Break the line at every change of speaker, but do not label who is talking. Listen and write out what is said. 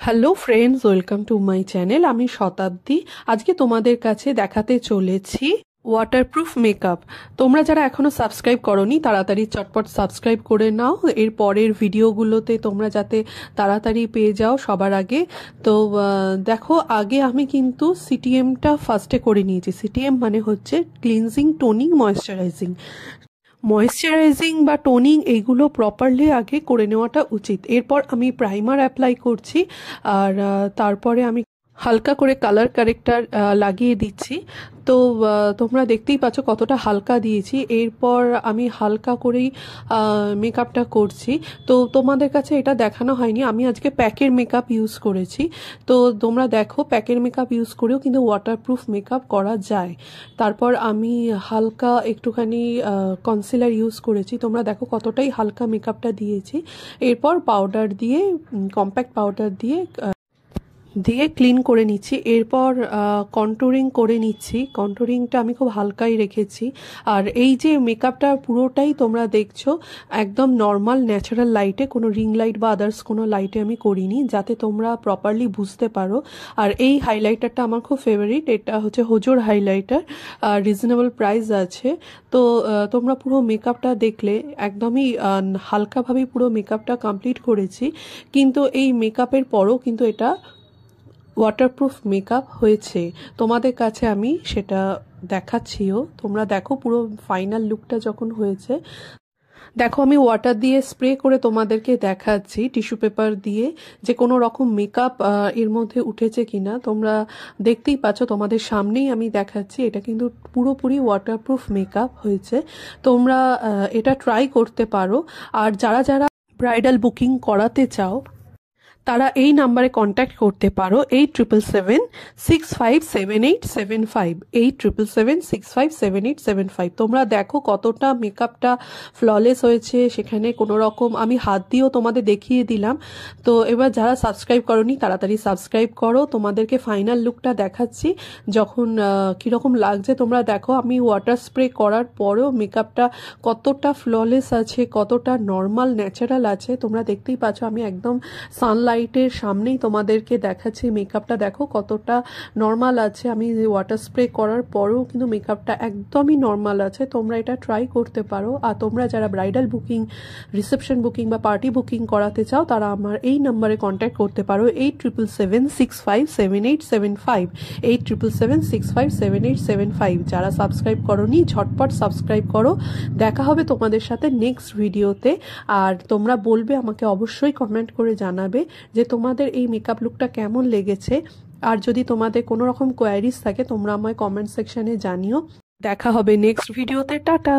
Hello friends, welcome to my channel. আমি শতাব্দী। আজকে তোমাদের কাছে দেখাতে চলেছি ওয়াটারপ্রুফ মেকআপ। তোমরা যারা এখনো সাবস্ক্রাইব করনি তাড়াতাড়ি চটপট সাবস্ক্রাইব করে নাও, এর পরের ভিডিওগুলোতে তোমরা যাতে তাড়াতাড়ি পেয়ে যাও সবার আগে। তো দেখো, আগে আমি কিন্তু সিটিএমটা ফার্স্টে করে নিয়েছি। সিটিএম মানে হচ্ছে ক্লিনজিং, টোনিং, ময়েশ্চারাইজিং বা টোনিং, এইগুলো প্রপারলি আগে করে নেওয়াটা উচিত। এরপর আমি প্রাইমার অ্যাপ্লাই করছি, আর তারপরে আমি হালকা করে কালার কারেক্টার লাগিয়ে দিচ্ছি। তো তোমরা দেখতেই পাচ্ছ কতটা হালকা দিয়েছি। এরপর আমি হালকা করেই মেকআপটা করছি। তো তোমাদের কাছে এটা দেখানো হয়নি, আমি আজকে প্যাকের মেকআপ ইউজ করেছি। তো তোমরা দেখো, প্যাকের মেকআপ ইউজ করেও কিন্তু ওয়াটারপ্রুফ মেকআপ করা যায়। তারপর আমি হালকা একটুখানি কনসিলার ইউজ করেছি। তোমরা দেখো কতটাই হালকা মেকআপটা দিয়েছি। এরপর পাউডার দিয়ে, কম্প্যাক্ট পাউডার দিয়ে ক্লিন করে নিচ্ছি। এরপর কন্টুরিং করে নিচ্ছি। কন্টুরিংটা আমি খুব হালকাই রেখেছি। আর এই যে মেকআপটা পুরোটাই তোমরা দেখছো একদম নর্মাল ন্যাচারাল লাইটে, কোনো রিং লাইট বা আদার্স কোনো লাইটে আমি করিনি, যাতে তোমরা প্রপারলি বুঝতে পারো। আর এই হাইলাইটারটা আমার খুব ফেভারিট, এটা হচ্ছে হোজোর হাইলাইটার, রিজনেবল প্রাইস আছে। তো তোমরা পুরো মেকআপটা দেখলে একদমই হালকাভাবেই পুরো মেকআপটা কমপ্লিট করেছি। কিন্তু এই মেকআপের পরও কিন্তু এটা ওয়াটারপ্রুফ মেকআপ হয়েছে। তোমাদের কাছে আমি সেটা দেখাচ্ছিও, তোমরা দেখো পুরো ফাইনাল লুকটা যখন হয়েছে। দেখো, আমি ওয়াটার দিয়ে স্প্রে করে তোমাদেরকে দেখাচ্ছি, টিস্যু পেপার দিয়ে, যে কোনো রকম মেকআপ এর মধ্যে উঠেছে কিনা। তোমরা দেখতেই পাচ্ছ, তোমাদের সামনেই আমি দেখাচ্ছি, এটা কিন্তু পুরোপুরি ওয়াটারপ্রুফ মেকআপ হয়েছে। তোমরা এটা ট্রাই করতে পারো। আর যারা যারা ব্রাইডাল বুকিং করাতে চাও তারা এই নাম্বারে কন্ট্যাক্ট করতে পারো, 8776578775, 8776578775। তোমরা দেখো কতটা মেকআপটা ফ্ললেস হয়েছে, সেখানে কোনো রকম আমি হাত দিয়েও তোমাদের দেখিয়ে দিলাম। তো এবার যারা সাবস্ক্রাইব করোনি তাড়াতাড়ি সাবস্ক্রাইব করো। তোমাদেরকে ফাইনাল লুকটা দেখাচ্ছি যখন কীরকম লাগছে। তোমরা দেখো, আমি ওয়াটার স্প্রে করার পরেও মেকআপটা কতটা ফ্ললেস আছে, কতটা নর্মাল ন্যাচারাল আছে। তোমরা দেখতেই পাচ্ছ, আমি একদম সানলাইটের সামনেই তোমাদেরকে দেখাচ্ছি মেকআপটা। দেখো কতটা নর্মাল আছে। আমি ওয়াটার স্প্রে করার পরেও কিন্তু মেকআপটা একদমই নর্মাল আছে। তোমরা এটা ট্রাই করতে পারো। আর তোমরা যারা ব্রাইডাল বুকিং, রিসেপশন বুকিং বা পার্টি বুকিং করাতে চাও তারা আমার এই নাম্বারে কন্ট্যাক্ট করতে পারো, 8777657875, 8777657875। যারা সাবস্ক্রাইব করোনি ঝটপট সাবস্ক্রাইব করো। দেখা হবে তোমাদের সাথে নেক্সট ভিডিওতে। আর তোমরা বলবে, আমাকে অবশ্যই কমেন্ট করে জানাবে যে তোমাদের এই মেকআপ লুকটা কেমন লেগেছে। আর যদি তোমাদের কোনো রকম কোয়ারিজ থাকে তোমরা আমায় কমেন্ট সেকশনে জানিও। দেখা হবে নেক্সট ভিডিওতে। টাটা।